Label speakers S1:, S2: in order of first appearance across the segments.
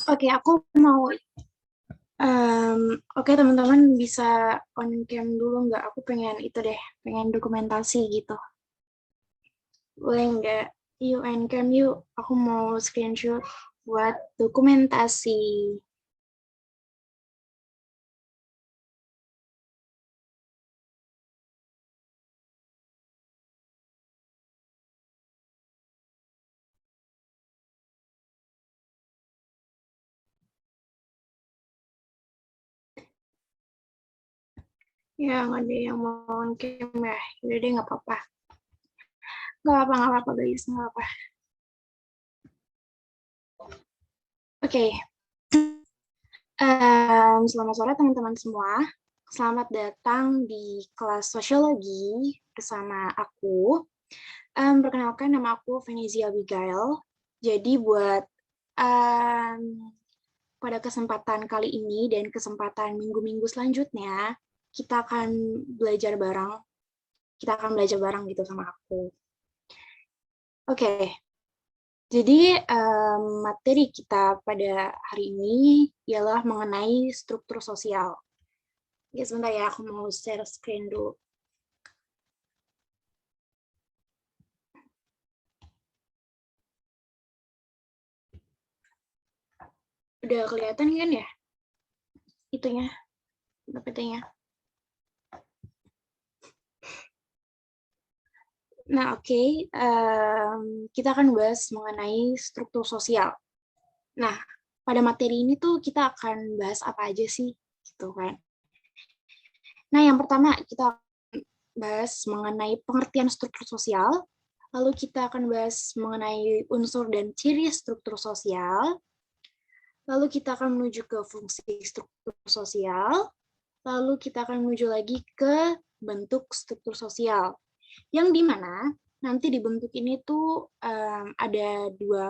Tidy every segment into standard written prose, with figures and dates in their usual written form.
S1: Oke, aku mau, oke teman-teman bisa on cam dulu nggak? Aku pengen itu deh, pengen dokumentasi gitu. Boleh nggak? Yuk on cam yuk, aku mau screenshot buat dokumentasi. Ya, nggak ada yang mau on cam ya. Udah deh, nggak apa-apa. Nggak apa-apa guys, nggak apa-apa. Oke, selamat sore teman-teman semua. Selamat datang di kelas sosiologi bersama aku. Perkenalkan, nama aku Venezia Abigail. Jadi buat pada kesempatan kali ini dan kesempatan minggu-minggu selanjutnya, kita akan belajar bareng. Kita akan belajar bareng gitu sama aku. Oke, jadi materi kita pada hari ini ialah mengenai struktur sosial. Ya, sebentar ya, aku mau share screen dulu. Udah kelihatan kan ya? Itunya, PPT-nya. Nah, oke. Kita akan bahas mengenai struktur sosial. Nah, pada materi ini tuh kita akan bahas apa aja sih, gitu kan. Nah, yang pertama kita bahas mengenai pengertian struktur sosial, lalu kita akan bahas mengenai unsur dan ciri struktur sosial, lalu kita akan menuju ke fungsi struktur sosial, lalu kita akan menuju lagi ke bentuk struktur sosial, yang dimana nanti di bentuk ini tuh ada dua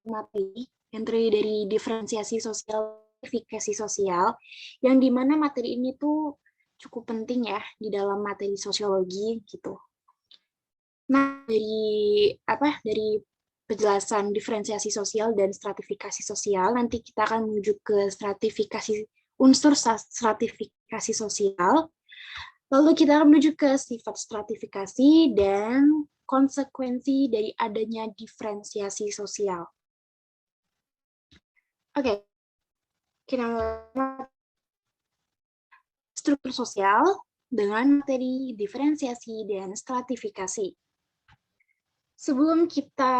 S1: materi, yang terdiri dari diferensiasi sosial, verifikasi sosial, yang dimana materi ini tuh cukup penting ya di dalam materi sosiologi gitu. Nah, dari penjelasan diferensiasi sosial dan stratifikasi sosial, nanti kita akan menuju ke stratifikasi unsur stratifikasi sosial, lalu kita akan menuju ke sifat stratifikasi dan konsekuensi dari adanya diferensiasi sosial. Oke, kita mulai struktur sosial dengan materi diferensiasi dan stratifikasi. Sebelum kita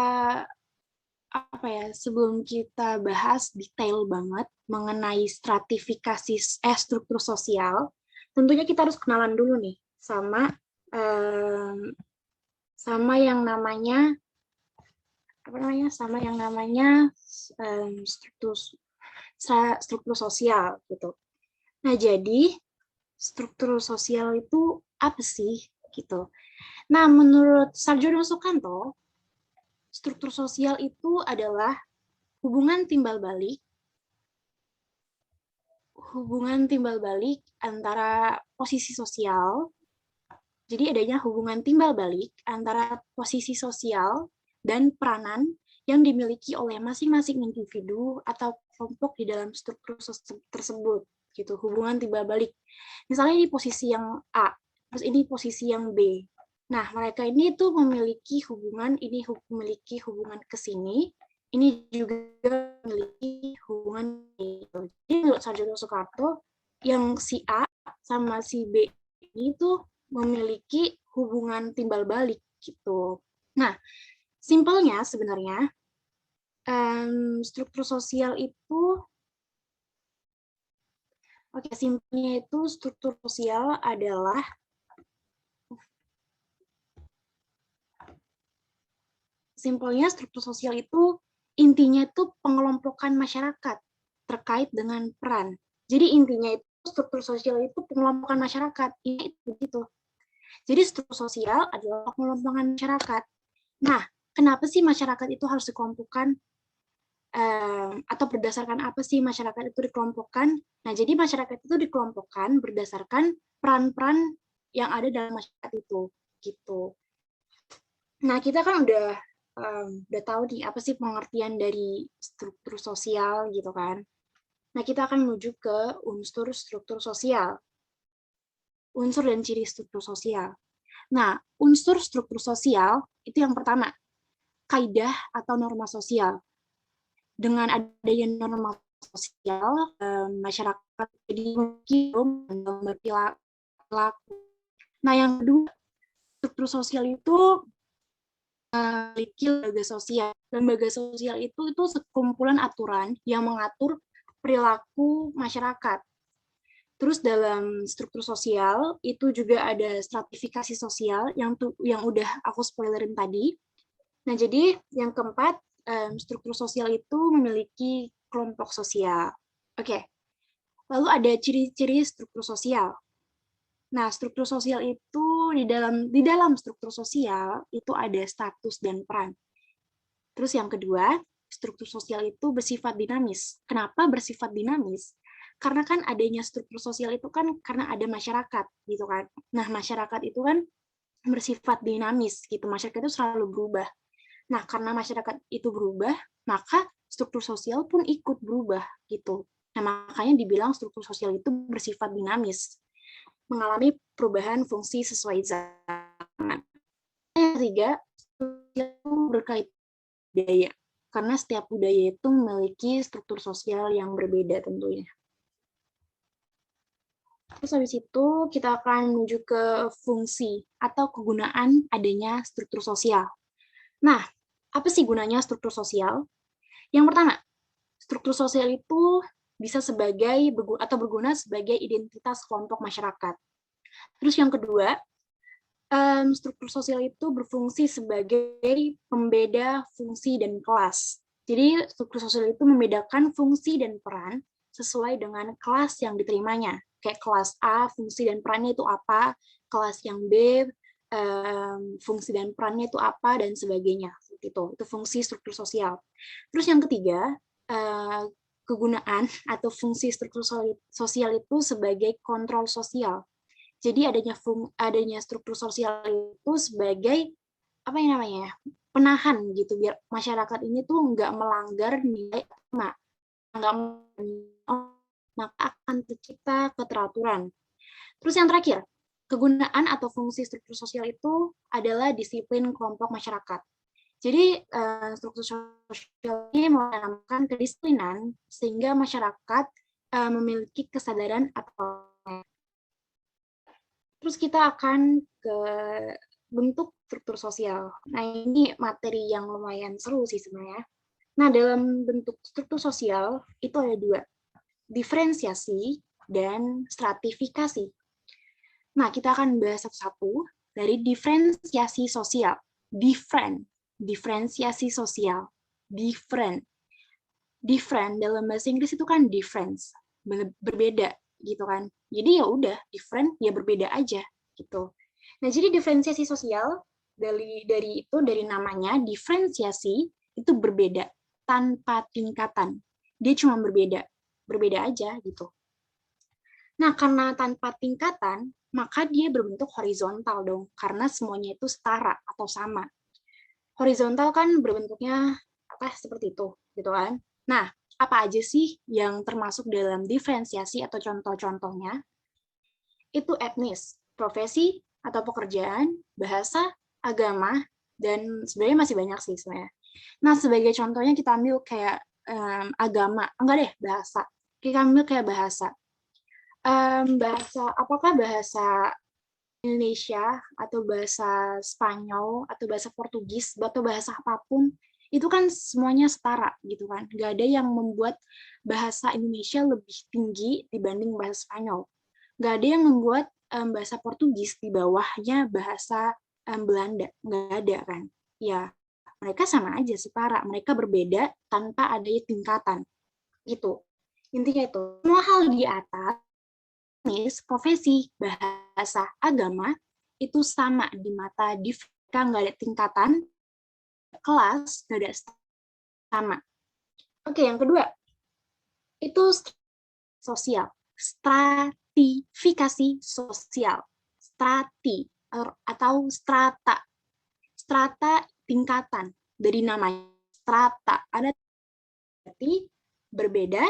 S1: sebelum kita bahas detail banget mengenai stratifikasi struktur sosial, tentunya kita harus kenalan dulu nih sama sama yang namanya struktur sosial gitu. Nah, jadi struktur sosial itu apa sih gitu. Nah, menurut Sarjono Sukanto, struktur sosial itu adalah hubungan timbal balik antara posisi sosial. Jadi adanya hubungan timbal balik antara posisi sosial dan peranan yang dimiliki oleh masing-masing individu atau kelompok di dalam struktur tersebut gitu. Hubungan timbal balik. Misalnya di posisi yang A, terus ini posisi yang B. Nah, mereka ini tuh memiliki hubungan, ini memiliki hubungan ke sini, ini juga memiliki hubungan. Jadi menurut Sarjono Soekarto, yang si A sama si B ini tuh memiliki hubungan timbal balik gitu. Nah, simpelnya sebenarnya struktur sosial itu, simpelnya itu struktur sosial adalah struktur sosial itu intinya itu pengelompokan masyarakat terkait dengan peran. Jadi intinya itu struktur sosial itu pengelompokan masyarakat. Ini begitu. Jadi struktur sosial adalah pengelompokan masyarakat. Nah, kenapa sih masyarakat itu harus dikelompokkan? Atau berdasarkan apa sih masyarakat itu dikelompokkan? Nah, jadi masyarakat itu dikelompokkan berdasarkan peran-peran yang ada dalam masyarakat itu, gitu. Nah, kita kan udah udah tahu nih apa sih pengertian dari struktur sosial gitu kan. Nah, kita akan menuju ke unsur struktur sosial. Unsur dan ciri struktur sosial. Nah, unsur struktur sosial itu yang pertama, kaidah atau norma sosial. Dengan adanya norma sosial, masyarakat jadi mungkin berperilaku. Nah, yang kedua, struktur sosial itu memiliki lembaga sosial. Lembaga sosial itu sekumpulan aturan yang mengatur perilaku masyarakat. Terus dalam struktur sosial itu juga ada stratifikasi sosial yang udah aku spoilerin tadi. Nah, jadi yang keempat, struktur sosial itu memiliki kelompok sosial. Oke. Lalu ada ciri-ciri struktur sosial. Nah, struktur sosial itu di dalam struktur sosial itu ada status dan peran. Terus yang kedua, struktur sosial itu bersifat dinamis. Kenapa bersifat dinamis? Karena kan adanya struktur sosial itu kan karena ada masyarakat gitu kan. Nah, masyarakat itu kan bersifat dinamis gitu. Masyarakat itu selalu berubah. Nah, karena masyarakat itu berubah, maka struktur sosial pun ikut berubah gitu. Nah, makanya dibilang struktur sosial itu bersifat dinamis, mengalami perubahan fungsi sesuai zaman. Yang ketiga, itu berkaitan budaya. Karena setiap budaya itu memiliki struktur sosial yang berbeda tentunya. Terus habis itu kita akan menuju ke fungsi atau kegunaan adanya struktur sosial. Nah, apa sih gunanya struktur sosial? Yang pertama, struktur sosial itu bisa berguna sebagai identitas kelompok masyarakat. Terus yang kedua, struktur sosial itu berfungsi sebagai pembeda fungsi dan kelas. Jadi struktur sosial itu membedakan fungsi dan peran sesuai dengan kelas yang diterimanya. Kayak kelas A, fungsi dan perannya itu apa, kelas yang B, fungsi dan perannya itu apa, dan sebagainya. Itu fungsi struktur sosial. Terus yang ketiga, kegunaan atau fungsi struktur sosial itu sebagai kontrol sosial. Jadi adanya struktur sosial itu sebagai apa yang namanya penahan gitu biar masyarakat ini tuh nggak melanggar nilai agama, nggak maka akan tercipta keteraturan. Terus yang terakhir, kegunaan atau fungsi struktur sosial itu adalah disiplin kelompok masyarakat. Jadi struktur sosial ini menanamkan kedisiplinan sehingga masyarakat memiliki kesadaran atau. Terus kita akan ke bentuk struktur sosial. Nah, ini materi yang lumayan seru sih sebenarnya. Nah, dalam bentuk struktur sosial itu ada dua, diferensiasi dan stratifikasi. Nah, kita akan bahas satu-satu dari diferensiasi sosial. Diferensiasi sosial. Different dalam bahasa Inggris itu kan difference, berbeda gitu kan. Jadi ya udah different ya berbeda aja gitu. Nah, jadi diferensiasi sosial dari namanya diferensiasi itu berbeda tanpa tingkatan. Dia cuma berbeda aja gitu. Nah, karena tanpa tingkatan, maka dia berbentuk horizontal dong, karena semuanya itu setara atau sama. Horizontal kan berbentuknya apa seperti itu, gitu kan? Nah, apa aja sih yang termasuk dalam diferensiasi atau contoh-contohnya? Itu etnis, profesi atau pekerjaan, bahasa, agama, dan sebenarnya masih banyak sih sebenarnya. Nah, sebagai contohnya kita ambil kayak agama, enggak deh, bahasa. Kita ambil kayak bahasa. Apakah bahasa Indonesia atau bahasa Spanyol atau bahasa Portugis atau bahasa apapun itu kan semuanya setara gitu kan, nggak ada yang membuat bahasa Indonesia lebih tinggi dibanding bahasa Spanyol, nggak ada yang membuat bahasa Portugis di bawahnya bahasa Belanda, nggak ada kan. Ya, mereka sama aja setara, mereka berbeda tanpa ada tingkatan. Itu intinya, itu semua hal di atas profesi, bahasa, agama itu sama di mata Divka, nggak ada tingkatan, kelas nggak ada sama. Oke, yang kedua itu sosial, stratifikasi sosial, atau strata tingkatan. dari namanya strata. Ada berarti berbeda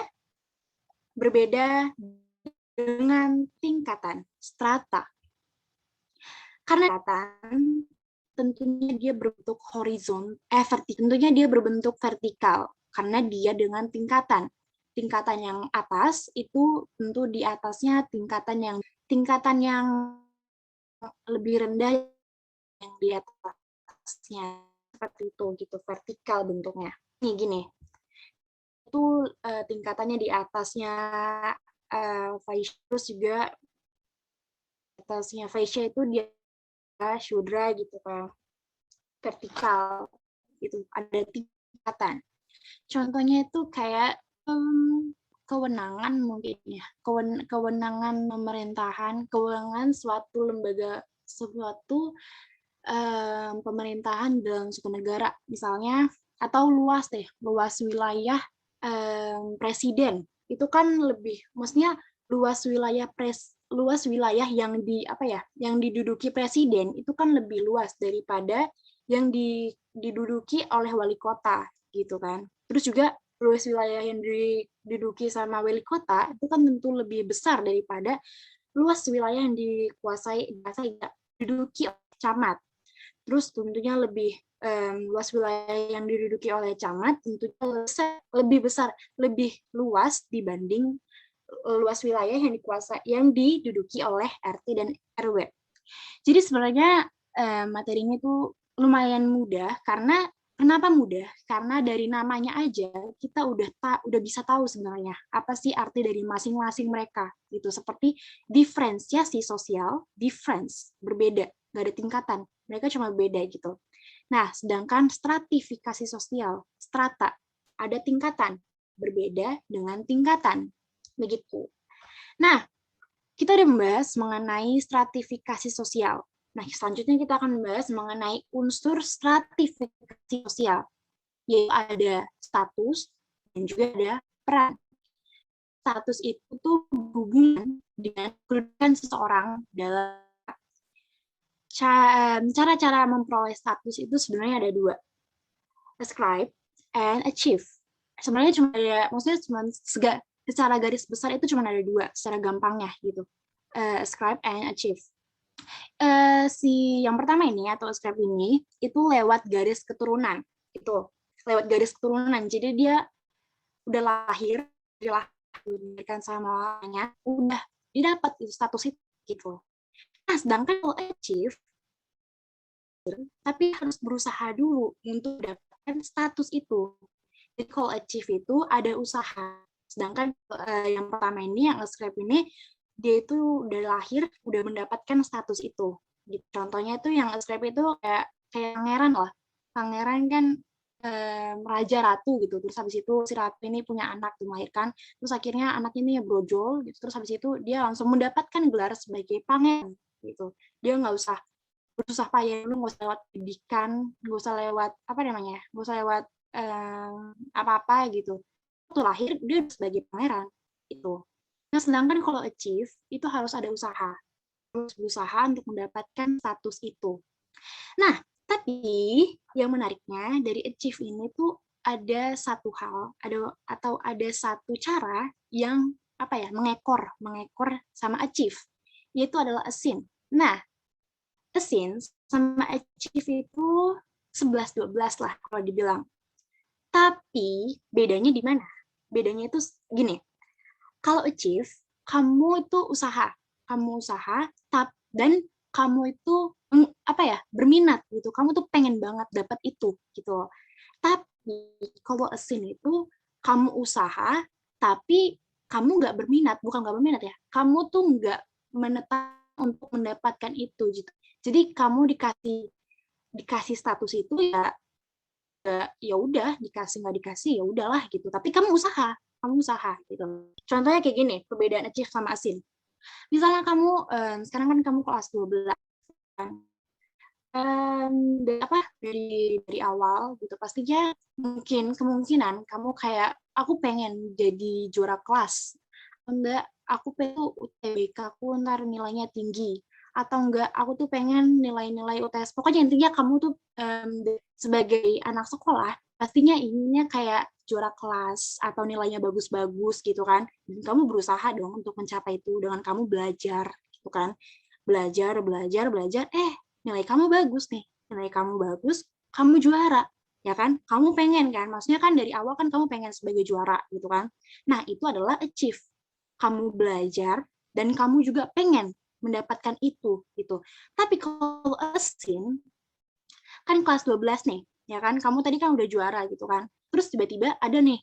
S1: dengan tingkatan strata. Karena tingkatan tentunya dia berbentuk tentunya dia berbentuk vertikal karena dia dengan tingkatan. Tingkatan yang atas itu tentu di atasnya tingkatan yang lebih rendah yang di atasnya, seperti itu gitu, vertikal bentuknya. Nih gini. Itu tingkatannya di atasnya Vaishya, terus juga atasnya Vaishya itu dia Shudra gitu kan, vertikal gitu, ada tingkatan. Contohnya itu kayak kewenangan mungkin ya, kewenangan pemerintahan, kewenangan suatu lembaga, suatu pemerintahan dalam suatu negara misalnya, atau luas wilayah presiden. Itu kan lebih, maksudnya luas wilayah yang diduduki presiden itu kan lebih luas daripada yang diduduki oleh wali kota gitu kan. Terus juga luas wilayah yang diduduki sama wali kota itu kan tentu lebih besar daripada luas wilayah yang diduduki oleh camat. Terus tentunya lebih luas wilayah yang diduduki oleh camat tentunya lebih luas dibanding luas wilayah yang diduduki oleh RT dan RW. Jadi sebenarnya materinya itu lumayan mudah. Kenapa mudah? Karena dari namanya aja kita udah bisa tahu sebenarnya apa sih arti dari masing-masing mereka gitu. Seperti diferensiasi sosial, berbeda, nggak ada tingkatan. Mereka cuma beda gitu. Nah, sedangkan stratifikasi sosial, strata, ada tingkatan, berbeda dengan tingkatan. Begitu. Nah, kita udah membahas mengenai stratifikasi sosial. Nah, selanjutnya kita akan membahas mengenai unsur stratifikasi sosial, yaitu ada status dan juga ada peran. Status itu tuh berhubungan dengan kedudukan seseorang dalam cara-cara memperoleh status itu sebenarnya ada dua, ascribe and achieve. Sebenarnya cuma secara garis besar itu cuma ada dua, secara gampangnya gitu, ascribe and achieve. Si yang pertama ini atau ascribe ini itu lewat garis keturunan, jadi dia udah lahir diberikan sama mamanya, udah didapat itu status itu gitu. Nah, sedangkan kalau achieve tapi harus berusaha dulu untuk mendapatkan status itu. Jadi kalau achieve itu ada usaha. Sedangkan yang pertama ini, yang ascribe ini, dia itu udah lahir, udah mendapatkan status itu. Gitu. Contohnya itu yang ascribe itu kayak pangeran lah. Pangeran kan raja ratu gitu. Terus habis itu si ratu ini punya anak, dilahirkan. Terus akhirnya anaknya ini brojol. Gitu. Terus habis itu dia langsung mendapatkan gelar sebagai pangeran. Gitu. Dia nggak usah bersusah payah dulu, nggak usah lewat pendidikan, nggak usah lewat nggak usah lewat apa-apa gitu. Waktu lahir dia sebagai pangeran itu. Nah, sedangkan kalau achieve itu harus ada usaha, harus berusaha untuk mendapatkan status itu. Nah, tapi yang menariknya dari achieve ini tuh ada satu hal, ada satu cara yang mengekor sama achieve, yaitu adalah assign. Nah, assign sama achieve itu 11-12 lah kalau dibilang. Tapi bedanya di mana? Bedanya itu gini. Kalau achieve, kamu itu usaha, dan kamu itu berminat gitu. Kamu tuh pengen banget dapat itu gitu. Tapi kalau assign itu kamu usaha, tapi kamu nggak berminat, bukan nggak berminat ya. Kamu tuh nggak menetap untuk mendapatkan itu gitu. Jadi kamu dikasih status itu ya udah, dikasih nggak dikasih ya udahlah gitu. Tapi kamu usaha gitu. Contohnya kayak gini, perbedaan achieve sama asin. Misalnya kamu sekarang kan kamu kelas 12 kan. Dari awal gitu pastinya kemungkinan kamu kayak aku pengen jadi juara kelas. Enggak, aku pengen UTBK aku ntar nilainya tinggi. atau enggak aku tuh pengen nilai-nilai UTS. Pokoknya intinya kamu tuh sebagai anak sekolah pastinya inginnya kayak juara kelas atau nilainya bagus-bagus gitu kan. Dan kamu berusaha dong untuk mencapai itu dengan kamu belajar gitu kan. Belajar, nilai kamu bagus nih. Nilai kamu bagus, kamu juara. Ya kan? Kamu pengen kan? Maksudnya kan dari awal kan kamu pengen sebagai juara gitu kan. Nah, itu adalah achieve. Kamu belajar dan kamu juga pengen mendapatkan itu gitu. Tapi kalau asin kan kelas 12 nih, ya kan? Kamu tadi kan udah juara gitu kan. Terus tiba-tiba ada nih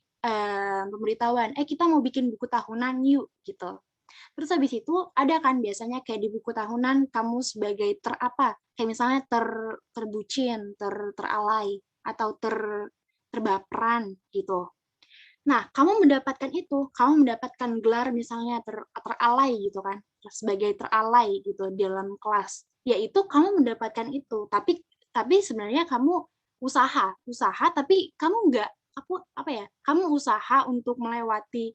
S1: pemberitahuan, kita mau bikin buku tahunan yuk gitu. Terus habis itu ada kan biasanya kayak di buku tahunan kamu sebagai terapa, kayak misalnya terbucin, teralay atau terbaperan gitu. Nah, kamu mendapatkan itu, kamu mendapatkan gelar misalnya teralay gitu kan, sebagai teralay gitu di dalam kelas. Yaitu kamu mendapatkan itu, tapi sebenarnya kamu usaha tapi kamu nggak apa ya? Kamu usaha untuk melewati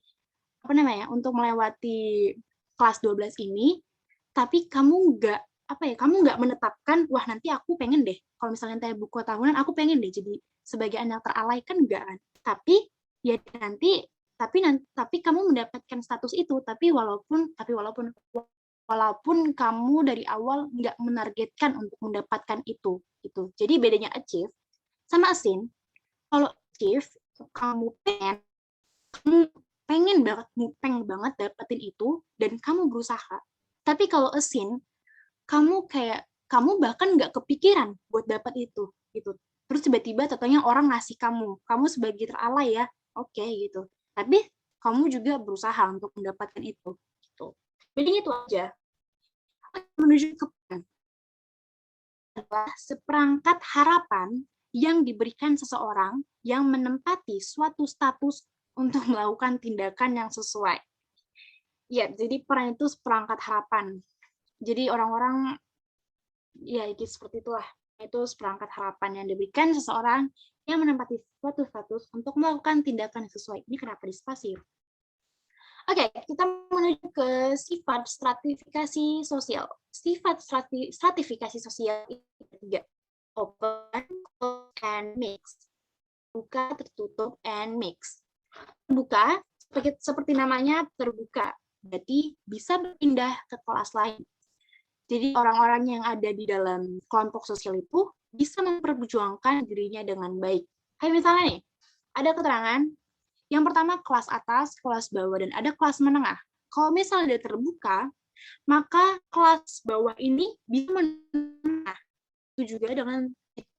S1: untuk melewati kelas 12 ini, tapi kamu nggak kamu nggak menetapkan, wah nanti aku pengen deh, kalau misalnya nanti buku tahunan, aku pengen deh jadi sebagai anak teralay, kan enggak kan. Tapi ya nanti, tapi kamu mendapatkan status itu, walaupun kamu dari awal nggak menargetkan untuk mendapatkan itu, gitu. Jadi bedanya achieve sama asin, kalau achieve, kamu pengen banget dapetin itu dan kamu berusaha. Tapi kalau asin, kamu bahkan nggak kepikiran buat dapat itu gitu. Terus tiba-tiba tentunya orang ngasih kamu sebagai teralay ya, oke gitu. Tapi kamu juga berusaha untuk mendapatkan itu gitu. Jadi itu aja. Menuju ke adalah seperangkat harapan yang diberikan seseorang yang menempati suatu status untuk melakukan tindakan yang sesuai. Ya, jadi peran itu seperangkat harapan. Jadi orang-orang, ya itu seperti itulah. Itu seperangkat harapan yang diberikan seseorang yang menempati suatu status untuk melakukan tindakan yang sesuai. Ini kenapa dispasi? Oke, kita menuju ke sifat stratifikasi sosial. Sifat stratifikasi sosial itu tiga. Open, close, and mix. Buka, tertutup, and mix. Terbuka, seperti namanya terbuka. Berarti bisa berpindah ke kelas lain. Jadi orang-orang yang ada di dalam kelompok sosial itu bisa memperjuangkan dirinya dengan baik. Kayak misalnya nih, ada keterangan, yang pertama kelas atas, kelas bawah, dan ada kelas menengah. Kalau misalnya dia terbuka, maka kelas bawah ini bisa menengah. Itu juga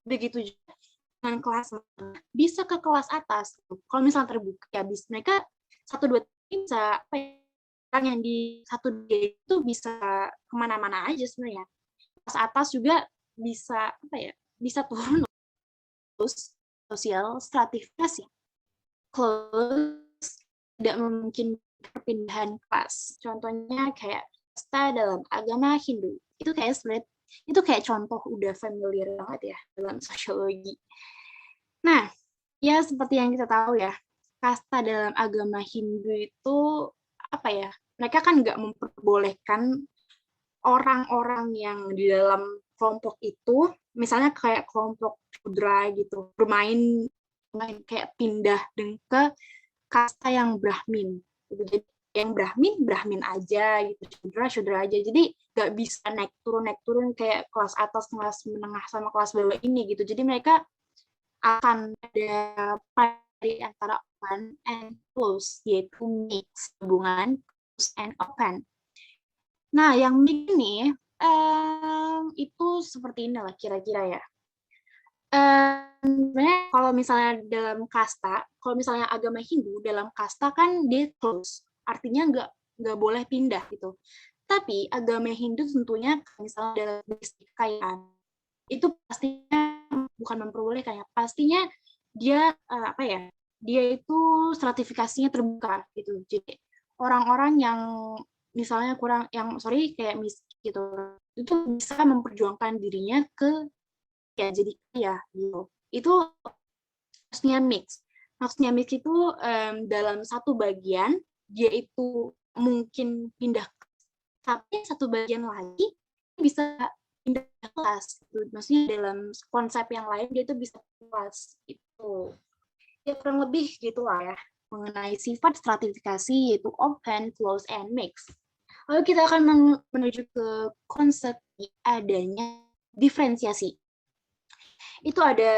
S1: begitu juga dengan kelas menengah. Bisa ke kelas atas. Kalau misalnya terbuka, ya bisa mereka 1, 2, 3 bisa orang yang di 1, 2 itu bisa kemana-mana aja sebenarnya. Kelas atas juga bisa bisa turun. Terus sosial stratifikasi. Close tidak memungkinkan perpindahan kelas. Contohnya kayak kasta dalam agama Hindu. Itu kayak contoh udah familiar banget ya dalam sosiologi. Nah, ya seperti yang kita tahu ya, kasta dalam agama Hindu itu mereka kan nggak memperbolehkan orang-orang yang di dalam kelompok itu, misalnya kayak kelompok Shudra gitu, bermain kayak pindah ke kasta yang Brahmin gitu. Jadi yang Brahmin aja gitu, Shudra aja. Jadi nggak bisa naik turun kayak kelas atas, kelas menengah sama kelas bawah ini gitu. Jadi mereka akan ada di antara open and close, yaitu mix, hubungan close and open. Nah, yang ini itu seperti inilah kira-kira ya. Sebenarnya kalau misalnya dalam kasta, kalau misalnya agama Hindu dalam kasta kan dia close, artinya nggak boleh pindah gitu. Tapi agama Hindu tentunya misalnya dalam kekayaan itu pastinya bukan memperbolehkan ya, pastinya dia dia itu stratifikasinya terbuka gitu. Jadi orang-orang yang misalnya kayak miskin gitu, itu bisa memperjuangkan dirinya jadi kaya gitu. Itu maksudnya mix itu dalam satu bagian dia itu mungkin pindah, tapi satu bagian lagi bisa pindah kelas gitu. Maksudnya dalam konsep yang lain dia tuh bisa kelas itu. Ya kurang lebih gitulah ya mengenai sifat stratifikasi yaitu open, close, and mix. Lalu kita akan menuju ke konsep adanya diferensiasi. Itu ada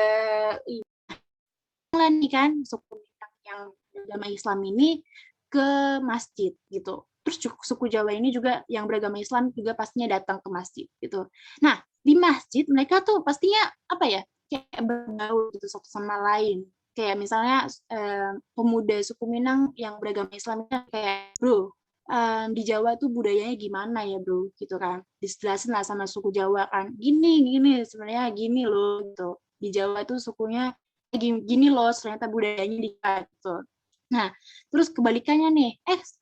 S1: nih kan suku Minang yang beragama Islam ini ke masjid gitu. Terus suku Jawa ini juga yang beragama Islam juga pastinya datang ke masjid gitu. Nah, di masjid mereka tuh pastinya apa ya? Kayak bergaul gitu satu sama lain. Kayak misalnya pemuda suku Minang yang beragama Islam kayak, "Bro, di Jawa tuh budayanya gimana ya, Bro?" gitu kan. Dijelasin lah sama suku Jawa kan. Gini sebenarnya gini loh gitu. Di Jawa tuh sukunya gini loh, ternyata budayanya gitu. Nah, terus kebalikannya nih,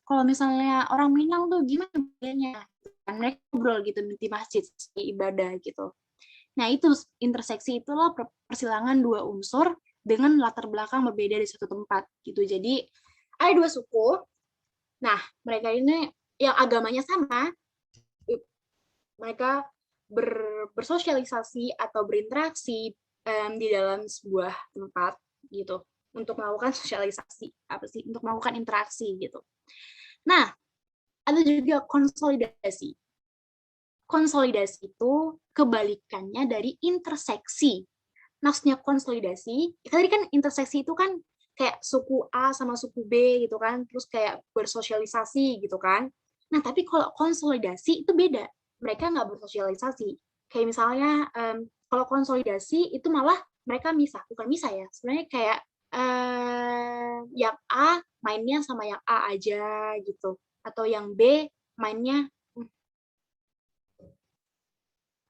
S1: kalau misalnya orang Minang tuh gimana budayanya? Kan mereka ngobrol gitu di masjid, ibadah gitu. Nah, itu interseksi itulah persilangan dua unsur dengan latar belakang berbeda di satu tempat gitu. Jadi ada dua suku. Nah, mereka ini yang agamanya sama, mereka bersosialisasi atau berinteraksi di dalam sebuah tempat gitu untuk melakukan sosialisasi untuk melakukan interaksi gitu. Nah, ada juga konsolidasi. Konsolidasi itu kebalikannya dari interseksi. Maksudnya konsolidasi, tadi kan interseksi itu kan kayak suku A sama suku B gitu kan, terus kayak bersosialisasi gitu kan. Nah, tapi kalau konsolidasi itu beda. Mereka nggak bersosialisasi. Kayak misalnya, kalau konsolidasi itu malah mereka misah, bukan misah ya, sebenarnya kayak yang A mainnya sama yang A aja gitu, atau yang B mainnya,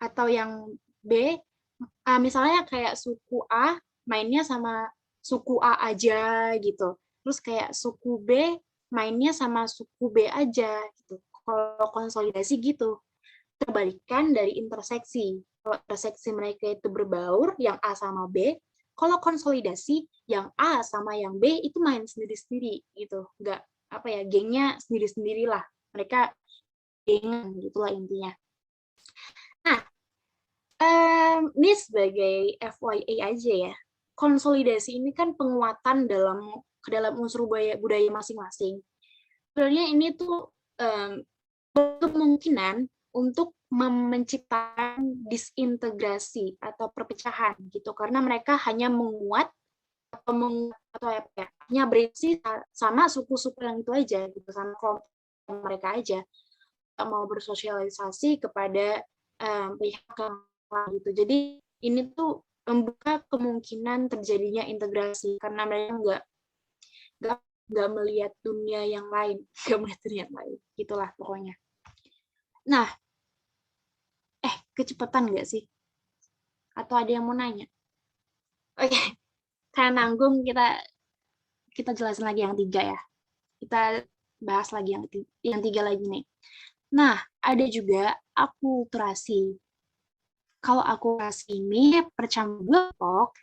S1: atau yang B misalnya kayak suku A mainnya sama suku A aja gitu. Terus kayak suku B mainnya sama suku B aja gitu. Kalau konsolidasi gitu. Kebalikan dari interseksi. Kalau interseksi mereka itu berbaur, yang A sama B. Kalau konsolidasi, yang A sama yang B itu main sendiri-sendiri gitu. Nggak, apa ya, gengnya sendiri-sendirilah. Mereka gengan gitulah intinya. Nah, ini sebagai FYI aja ya. Konsolidasi ini kan penguatan ke dalam unsur budaya masing-masing. Sebenarnya ini tuh kemungkinan untuk menciptakan disintegrasi atau perpecahan gitu, karena mereka hanya menguat atau apa ya, hanya berisi sama suku-suku yang itu aja gitu, sama kelompok mereka aja, mau bersosialisasi kepada pihak gitu. Jadi ini tuh membuka kemungkinan terjadinya integrasi karena mereka nggak melihat dunia yang lain, nggak melihat dunia yang lain, gitulah pokoknya. Nah, kecepatan nggak sih? Atau ada yang mau nanya? Oke, karena nanggung kita jelasin lagi yang 3 ya. Kita bahas lagi yang 3 lagi nih. Nah, ada juga akulturasi. Kalau akulturasi ini percampur kelompok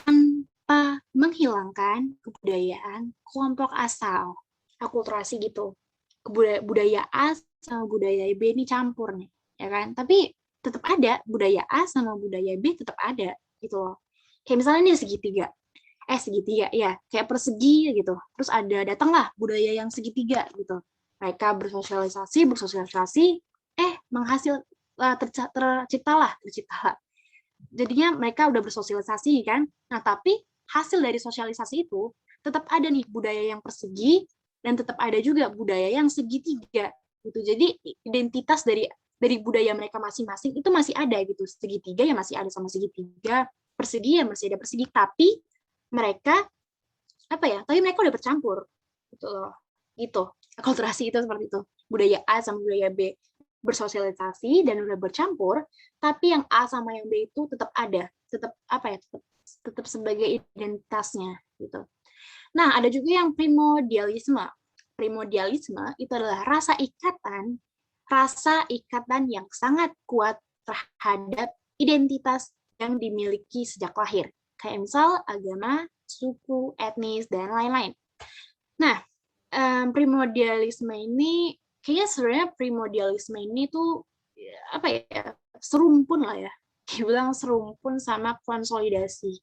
S1: tanpa menghilangkan kebudayaan kelompok asal. Akulturasi gitu. Budaya A sama budaya B ini campur nih, ya kan? Tapi tetap ada budaya A sama budaya B tetap ada gitu loh. Kayak misalnya ini segitiga ya, kayak persegi gitu. Terus datanglah budaya yang segitiga gitu. Mereka bersosialisasi, menghasil terciptalah. Jadinya mereka udah bersosialisasi kan. Nah, tapi hasil dari sosialisasi itu tetap ada nih budaya yang persegi dan tetap ada juga budaya yang segitiga gitu. Jadi identitas dari budaya mereka masing-masing itu masih ada gitu. Segitiga ya masih ada sama segitiga, persegi ya masih ada persegi, tapi mereka tapi mereka udah bercampur gitu loh. Gitu. Akulturasi itu seperti itu. Budaya A sama budaya B bersosialisasi dan udah bercampur, tapi yang A sama yang B itu tetap ada, tetap sebagai identitasnya gitu. Nah, ada juga yang primordialisme. Primordialisme itu adalah rasa ikatan yang sangat kuat terhadap identitas yang dimiliki sejak lahir. Kayak misal agama, suku, etnis, dan lain-lain. Nah, primordialisme ini kayaknya sebenarnya primordialisme ini tuh apa ya, serumpun lah ya. Dibilang serumpun sama konsolidasi.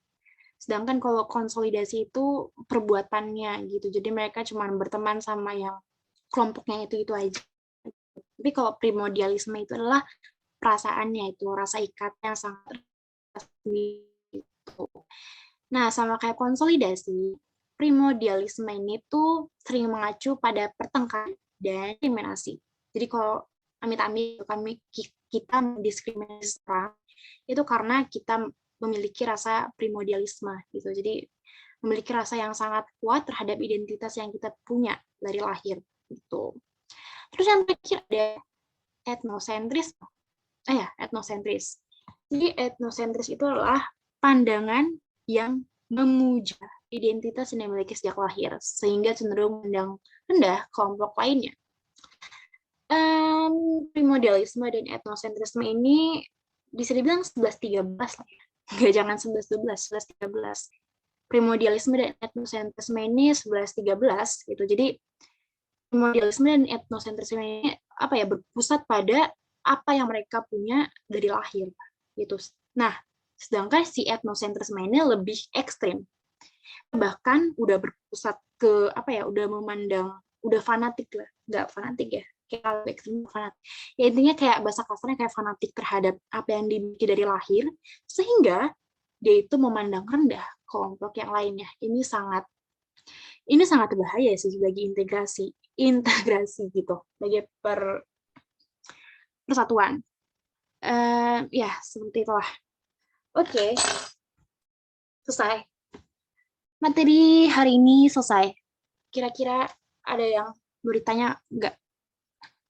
S1: Sedangkan kalau konsolidasi itu perbuatannya gitu. Jadi mereka cuma berteman sama yang kelompoknya itu aja. Tapi kalau primordialisme itu adalah perasaannya itu, rasa ikatnya sangat resmi gitu. Nah, sama kayak konsolidasi, primordialisme ini tuh sering mengacu pada pertengkaran dan diskriminasi. Jadi kalau amit-amit kita mendiskriminasi orang, itu karena kita memiliki rasa primordialisme gitu. Jadi memiliki rasa yang sangat kuat terhadap identitas yang kita punya dari lahir gitu. Terus yang terakhir ada etnosentris. Etnosentris. Jadi etnosentris itu adalah pandangan yang memuja identitas yang dimiliki sejak lahir, sehingga cenderung memandang rendah kelompok lainnya. Primordialisme dan etnosentrisme ini bisa dibilang 11-13 lah ya. Nggak, jangan 11-12, 11-13. Primordialisme dan etnosentrisme ini 11-13 gitu. Jadi primordialisme dan etnosentrisme ini berpusat pada apa yang mereka punya dari lahir gitu. Nah, sedangkan si etnosentrisme ini lebih ekstrim. Bahkan udah berpusat ke udah memandang, udah fanatik lah, nggak fanatik ya, kayak ekstrim fanatik. Ya intinya kayak bahasa kasarnya kayak fanatik terhadap apa yang dimiliki dari lahir, sehingga dia itu memandang rendah kelompok yang lainnya. Ini sangat berbahaya sih bagi integrasi gitu, bagi persatuan. Ya, seperti itulah. Oke, selesai. Materi hari ini selesai. Kira-kira ada yang mau ditanya nggak?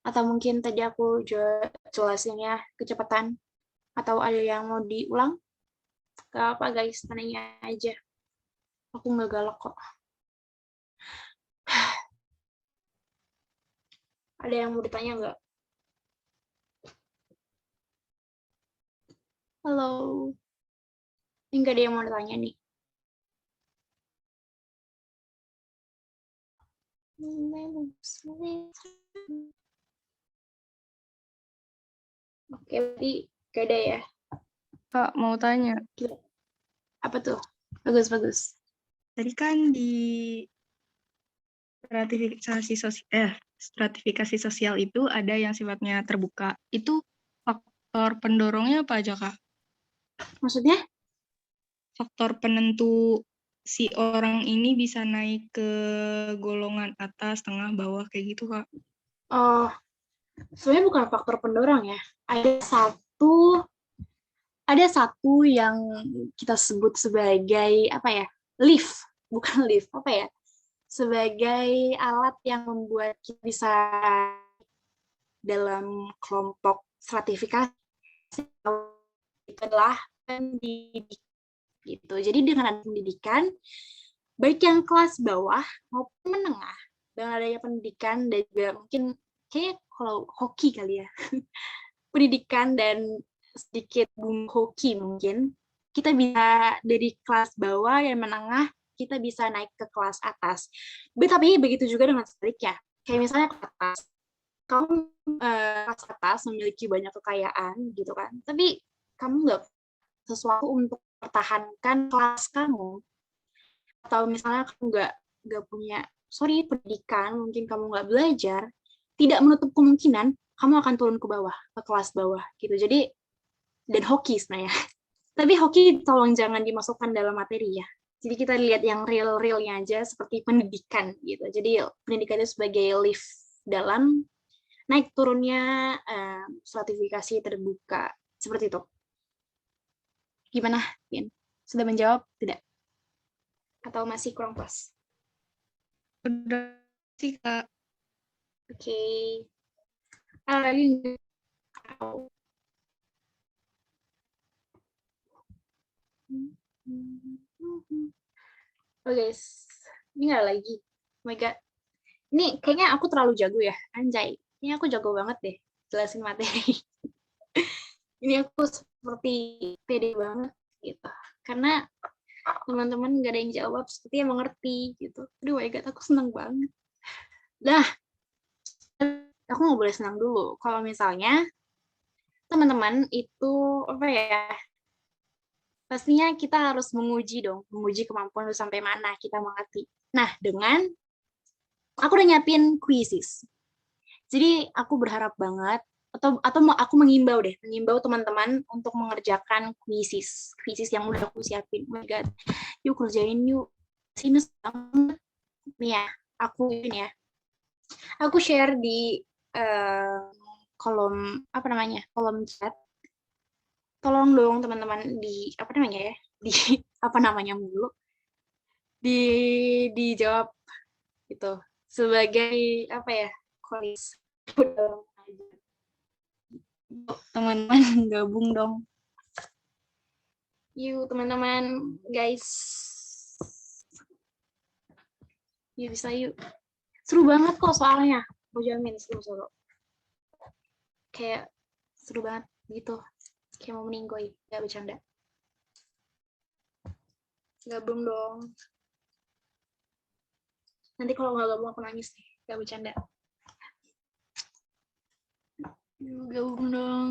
S1: Atau mungkin tadi aku jelasinnya kecepatan? Atau ada yang mau diulang? Gak apa guys, tanya aja. Aku nggak galak kok. Ada yang mau ditanya nggak? Halo. Nggak ada yang mau ditanya nih. Oke, berarti gak ada ya.
S2: Kak, mau tanya.
S1: Apa tuh? Bagus.
S2: Tadi kan di stratifikasi sosial itu ada yang sifatnya terbuka. Itu faktor pendorongnya apa aja, Kak?
S1: Maksudnya?
S2: Faktor penentu si orang ini bisa naik ke golongan atas, tengah, bawah, kayak gitu, Kak.
S1: Oh, sebenarnya bukan faktor pendorong ya. Ada satu yang kita sebut sebagai lift, bukan lift, sebagai alat yang membuat kita bisa dalam kelompok stratifikasi. Itu adalah pendidikan gitu. Jadi dengan ada pendidikan, baik yang kelas bawah maupun menengah, dengan adanya pendidikan dan juga mungkin kayak kalau hoki kali ya, pendidikan dan sedikit bumbu hoki mungkin, kita bisa dari kelas bawah dan menengah, kita bisa naik ke kelas atas. Tapi begitu juga dengan sebaliknya. Kayak misalnya ke atas, kamu kelas atas memiliki banyak kekayaan gitu kan, tapi kamu nggak sesuatu untuk pertahankan kelas kamu, atau misalnya kamu nggak punya pendidikan, mungkin kamu nggak belajar, tidak menutup kemungkinan kamu akan turun ke bawah, ke kelas bawah gitu. Jadi, dan hoki sebenarnya. Tapi hoki tolong jangan dimasukkan dalam materi ya. Jadi kita lihat yang real-realnya aja, seperti pendidikan gitu. Jadi pendidikan itu sebagai lift dalam naik turunnya stratifikasi terbuka, seperti itu. Gimana, Pin? Sudah menjawab tidak? Atau masih kurang pas?
S2: Udah sih, Kak.
S1: Oke. Oh guys, ini nggak lagi. Oh my god. Ini kayaknya aku terlalu jago ya, anjay. Ini aku jago banget deh jelasin materi. Ini aku seperti pede banget gitu. Karena teman-teman nggak ada yang jawab, seperti yang mengerti gitu. Aduh my god, aku seneng banget. Dah, aku nggak boleh senang dulu. Kalau misalnya teman-teman itu apa ya? Pastinya kita harus menguji dong, menguji kemampuan lu sampai mana kita mengerti. Nah, dengan aku udah nyiapin quizzes. Jadi aku berharap banget atau aku mengimbau deh, mengimbau teman-teman untuk mengerjakan quizzes yang udah aku siapin. Oh my god, yuk kerjain yuk. Sini banget nih ya, aku ini ya. Aku share di kolom apa namanya? Kolom chat. Tolong dong teman-teman di apa namanya ya? Di apa namanya mulu? Di dijawab gitu. Sebagai apa ya? Kolis. Teman-teman gabung dong. Yuk teman-teman, guys. Yuk bisa yuk. Seru banget kok soalnya. Aku jamin seru-seru. Kayak seru banget gitu. Kayak mau meninggoy, gak bercanda. Gabung dong. Nanti kalau nggak gabung aku nangis nih, gak bercanda. Yuk gabung dong.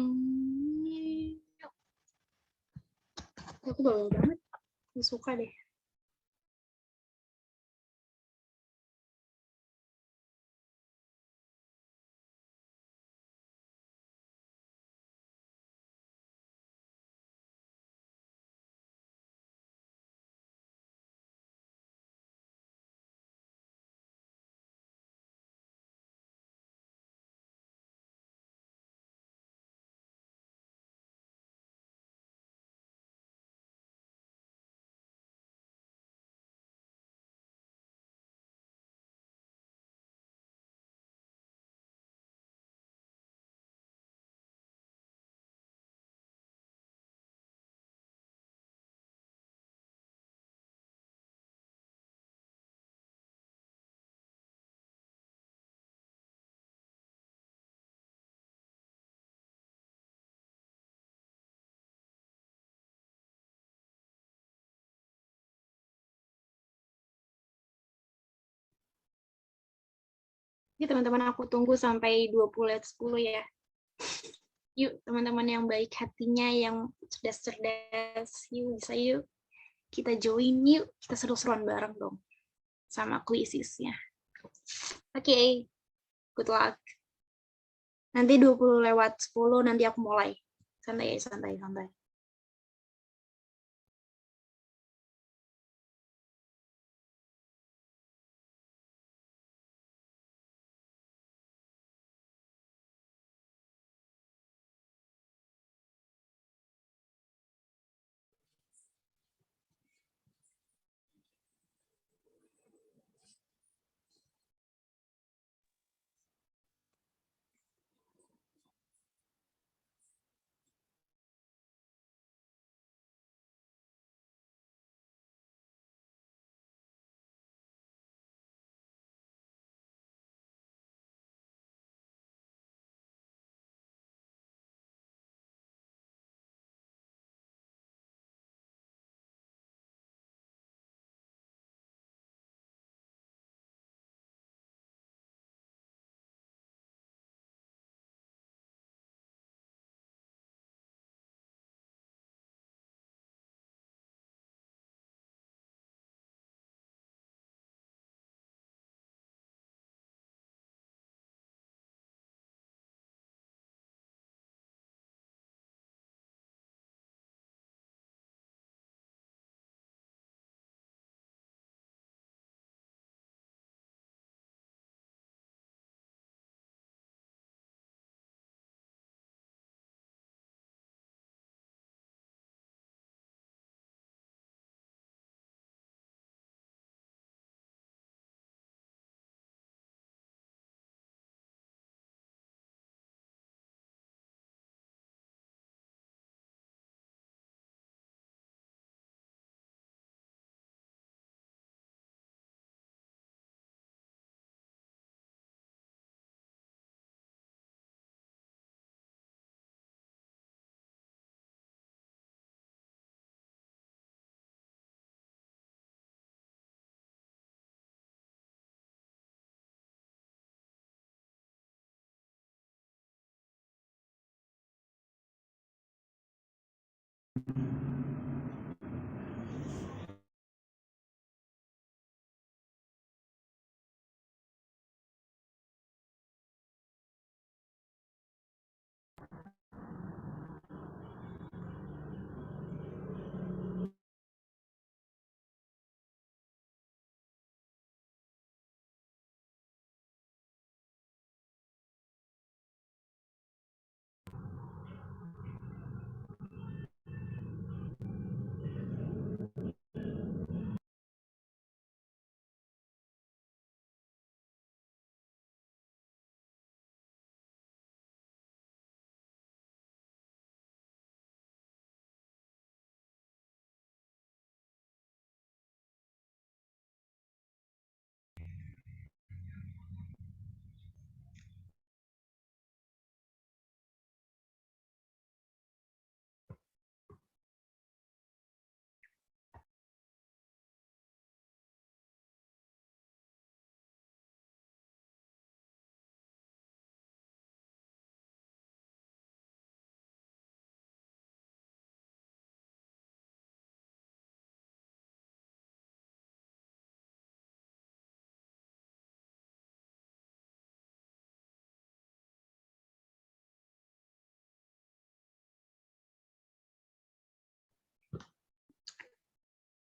S1: Aku bawel banget. Aku suka deh. Ini teman-teman aku tunggu sampai 20 10 ya. Yuk teman-teman yang baik hatinya, yang cerdas-cerdas, yuk bisa yuk. Kita join yuk, kita seru-seruan bareng dong. Sama quizisnya. Oke, okay. Good luck. Nanti 20 lewat 10 nanti aku mulai. Santai, santai, santai.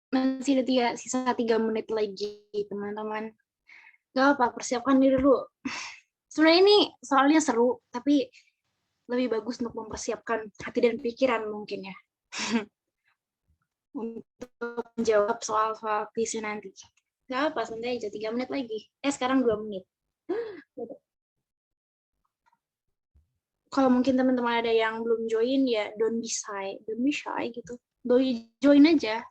S1: Masih ada sisa 3 menit lagi, teman-teman. Gak apa, persiapkan diri dulu. Sebenarnya ini soalnya seru, tapi lebih bagus untuk mempersiapkan hati dan pikiran mungkin ya. Untuk menjawab soal-soal kuisnya nanti. Gak apa, santai aja, 3 menit lagi. Sekarang 2 menit. Kalau mungkin teman-teman ada yang belum join, ya don't be shy gitu. Join aja.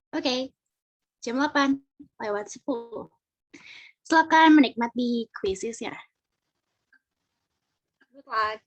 S1: Oke, jam 8 lewat 10. Silakan menikmati kuisnya. Good luck.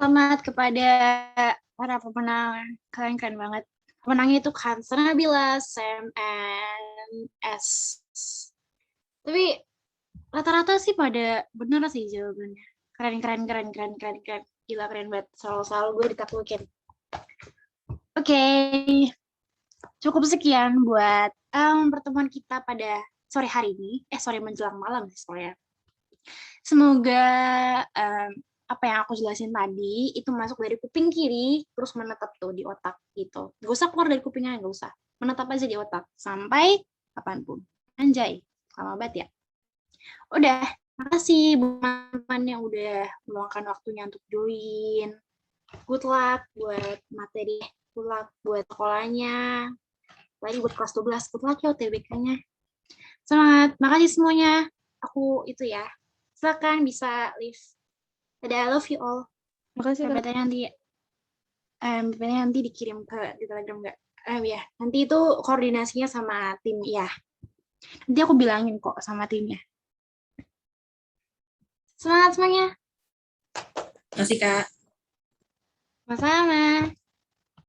S1: Selamat kepada para pemenang. Kalian keren banget. Pemenangnya itu Kansa Nabila, Sam, and S. Tapi rata-rata sih pada bener sih jawabannya. Keren. Gila keren banget. Selalu gue ditaklukin. Oke. Cukup sekian buat pertemuan kita pada sore hari ini. Sore menjelang malam soalnya. Semoga apa yang aku jelasin tadi itu masuk dari kuping kiri terus menetap tuh di otak gitu. Gak usah keluar dari kupingnya, gak usah. Menetap aja di otak sampai kapanpun. Anjay, lama banget ya. Udah, makasih buat teman-teman yang udah meluangkan waktunya untuk join. Good luck buat materi, good luck buat sekolahnya. Lagi buat kelas 12, good luck ya UTBK-nya. Semangat, makasih semuanya. Aku itu ya. Silakan bisa leave. Dadah, I love you all.
S2: Makasih, Kak.
S1: BPT-nya nanti dikirim ke di Telegram nggak? Ya, nanti itu koordinasinya sama tim ya. Nanti aku bilangin kok sama timnya. Semangat semuanya.
S3: Makasih, Kak.
S1: Sama-sama.